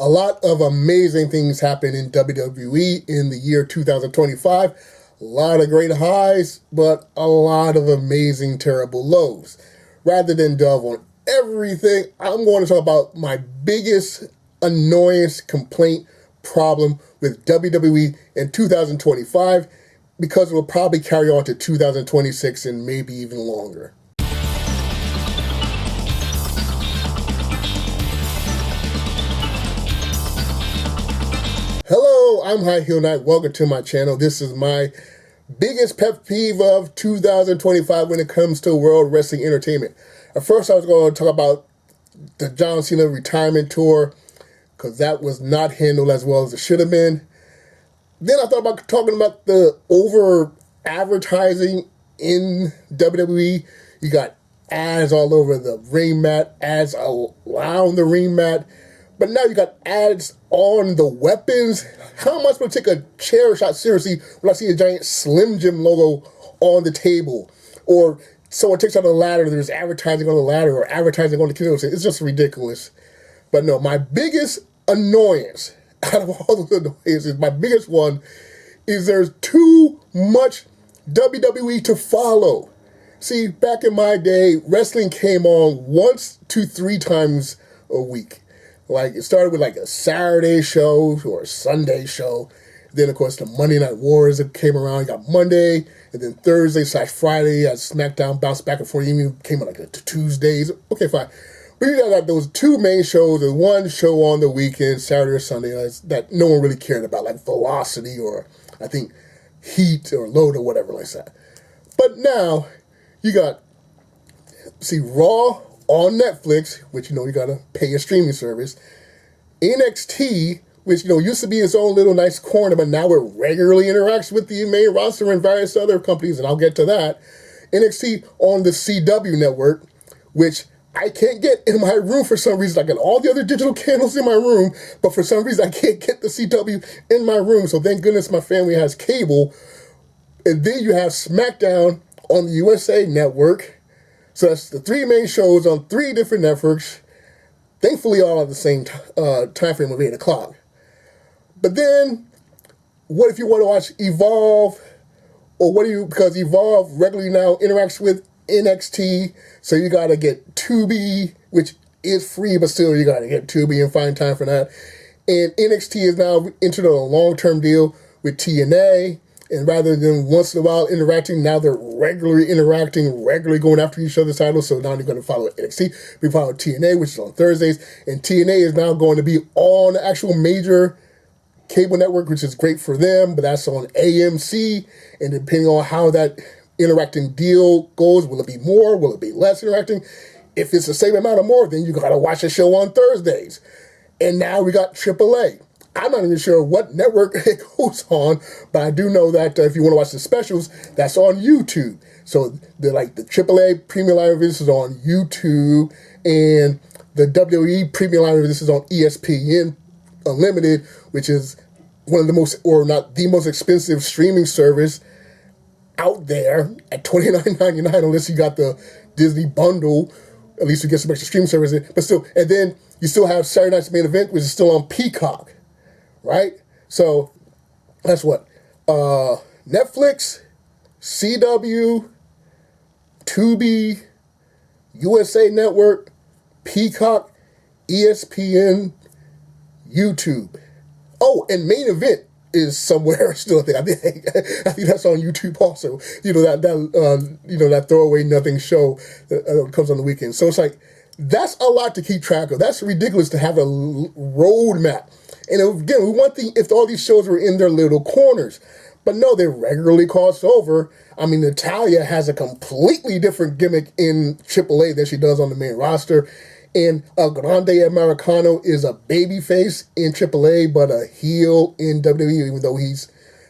A lot of amazing things happen in WWE in the year 2025. A lot of great highs, but a lot of amazing, terrible lows. Rather than delve on everything, I'm going to talk about my biggest annoyance, complaint, problem with WWE in 2025, because it will probably carry on to 2026 and maybe even longer. Hello, I'm High Heel Knight. Welcome to my channel. This is my biggest pet peeve of 2025 when it comes to World Wrestling Entertainment. At first, I was going to talk about the John Cena retirement tour, because that was not handled as well as it should have been. Then I thought about talking about the over-advertising in WWE. You got ads all over the ring mat, ads around the ring mat, but now you got ads on the weapons. How am I supposed to take a chair shot seriously when I see a giant Slim Jim logo on the table? Or someone takes out a ladder, there's advertising on the ladder or advertising on the keynote. It's just ridiculous. But no, my biggest annoyance out of all those annoyances, my biggest one is there's too much WWE to follow. See, back in my day, wrestling came on once to 3 times a week. Like, it started with like a Saturday show or a Sunday show. Then, of course, the Monday Night Wars that came around. You got Monday, and then Thursday/Friday as SmackDown bounced back and forth. Even came on like Tuesdays. Okay, fine. But you got those 2 main shows and 1 show on the weekend, Saturday or Sunday, that no one really cared about, like Velocity or I think Heat or Load or whatever like that. But now you got, Raw on Netflix, which, you got to pay a streaming service. NXT, which, used to be its own little nice corner, but now it regularly interacts with the main roster and various other companies, and I'll get to that. NXT on the CW network, which I can't get in my room for some reason. I got all the other digital channels in my room, but for some reason I can't get the CW in my room. So thank goodness my family has cable. And then you have Smackdown on the USA network. So that's the 3 main shows on 3 different networks. Thankfully all at the same time frame of 8 o'clock. But then, what if you want to watch Evolve? Or because Evolve regularly now interacts with NXT, so you got to get Tubi, which is free, but still you got to get Tubi and find time for that. And NXT is now entered a long-term deal with TNA, and rather than once in a while interacting, now they're regularly interacting, regularly going after each other's titles. So now they're going to follow NXT. We follow TNA, which is on Thursdays, and TNA is now going to be on the actual major cable network, which is great for them, but that's on AMC, and depending on how that interacting deal goes, will it be more, will it be less interacting? If it's the same amount or more, then you gotta watch a show on Thursdays. And now we got AAA. I'm not even sure what network it goes on, but I do know that if you want to watch the specials, that's on YouTube. So the AAA Premium Live Events is on YouTube, and the WWE Premium Live Events is on ESPN Unlimited, which is one of the most, or not the most expensive streaming service out there at $29.99, unless you got the Disney bundle. At least you get some extra streaming services, but still. And then you still have Saturday Night's Main Event, which is still on Peacock, right? So that's what Netflix, CW, Tubi, USA Network, Peacock, ESPN, YouTube. Oh, and Main Event is somewhere still. I think that's on YouTube also. That throwaway nothing show that comes on the weekend. So it's like, that's a lot to keep track of. That's ridiculous to have a roadmap. And again, we want if all these shows were in their little corners, but no, they regularly cross over. I mean, Natalya has a completely different gimmick in AAA than she does on the main roster. And El Grande Americano is a babyface in AAA, but a heel in WWE, even though he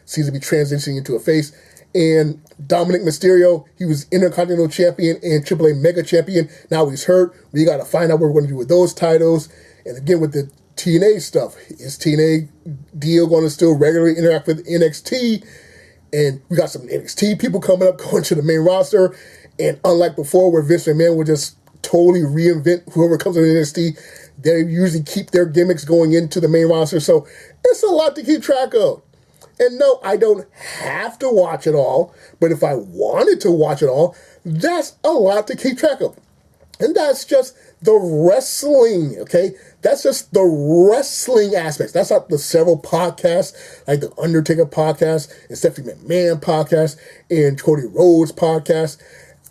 seems to be transitioning into a face. And Dominic Mysterio, he was Intercontinental Champion and AAA Mega Champion. Now he's hurt. We got to find out what we're going to do with those titles. And again, with the TNA stuff, is TNA deal going to still regularly interact with NXT? And we got some NXT people coming up, going to the main roster. And unlike before, where Vince McMahon would just totally reinvent whoever comes in NXT, They usually keep their gimmicks going into the main roster, so it's a lot to keep track of. And no, I don't have to watch it all, but if I wanted to watch it all, that's a lot to keep track of. And that's just the wrestling, okay? That's just the wrestling aspects. That's not the several podcasts, like the Undertaker podcast, and Stephanie McMahon podcast, and Cody Rhodes podcast.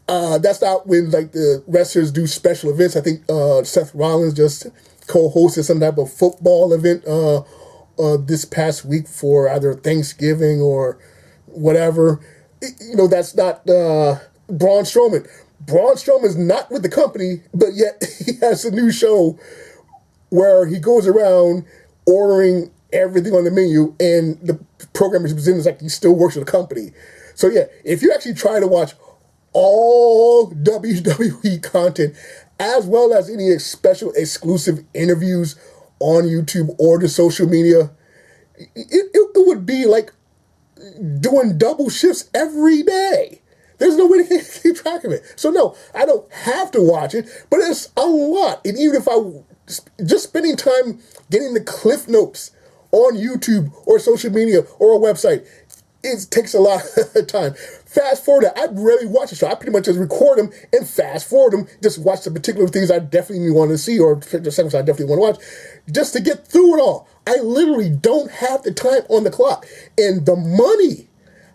That's not when like the wrestlers do special events. I think Seth Rollins just co-hosted some type of football event this past week for either Thanksgiving or whatever. That's not Braun Strowman. Braun Strowman is not with the company, but yet he has a new show where he goes around ordering everything on the menu, and the program is presented like he still works for the company. So yeah, if you actually try to watch all WWE content, as well as any special exclusive interviews on YouTube or the social media, it would be like doing double shifts every day. There's no way to keep track of it. So no, I don't have to watch it, but it's a lot. And even if I just spending time getting the cliff notes on YouTube or social media or a website, it takes a lot of time. Fast forward it. I rarely watch a show. I pretty much just record them and fast forward them. Just watch the particular things I definitely want to see or the segments I definitely want to watch just to get through it all. I literally don't have the time on the clock. And the money,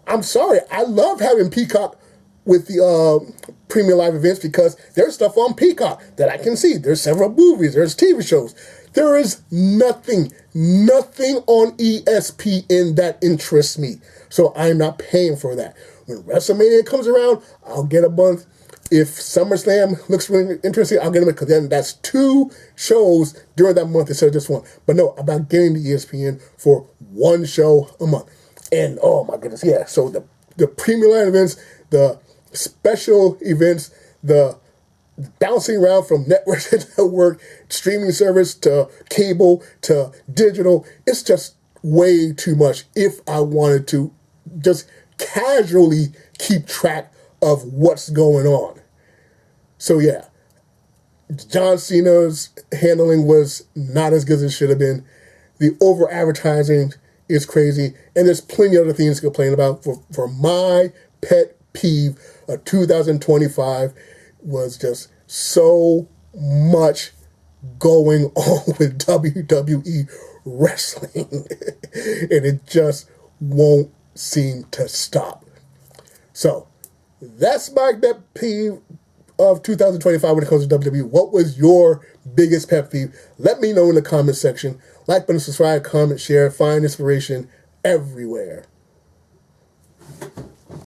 I'm sorry, I love having Peacock with the premium live events because there's stuff on Peacock that I can see. There's several movies. There's TV shows. There is nothing on ESPN that interests me. So I'm not paying for that. When WrestleMania comes around, I'll get a month. If SummerSlam looks really interesting, I'll get them because then that's 2 shows during that month instead of just 1. But no, I'm not getting the ESPN for 1 show a month. And oh my goodness, yeah. So the premium live events, the special events, the bouncing around from network to network, streaming service to cable to digital, it's just way too much if I wanted to just casually keep track of what's going on. So yeah, John Cena's handling was not as good as it should have been. The over advertising is crazy, and there's plenty of other things to complain about. For my pet peeve of 2025 was just so much going on with WWE wrestling, and it just won't seem to stop. So that's my pet peeve of 2025 when it comes to WWE. What was your biggest pet peeve? Let me know in the comment section. Like button, subscribe, comment, share, find inspiration everywhere.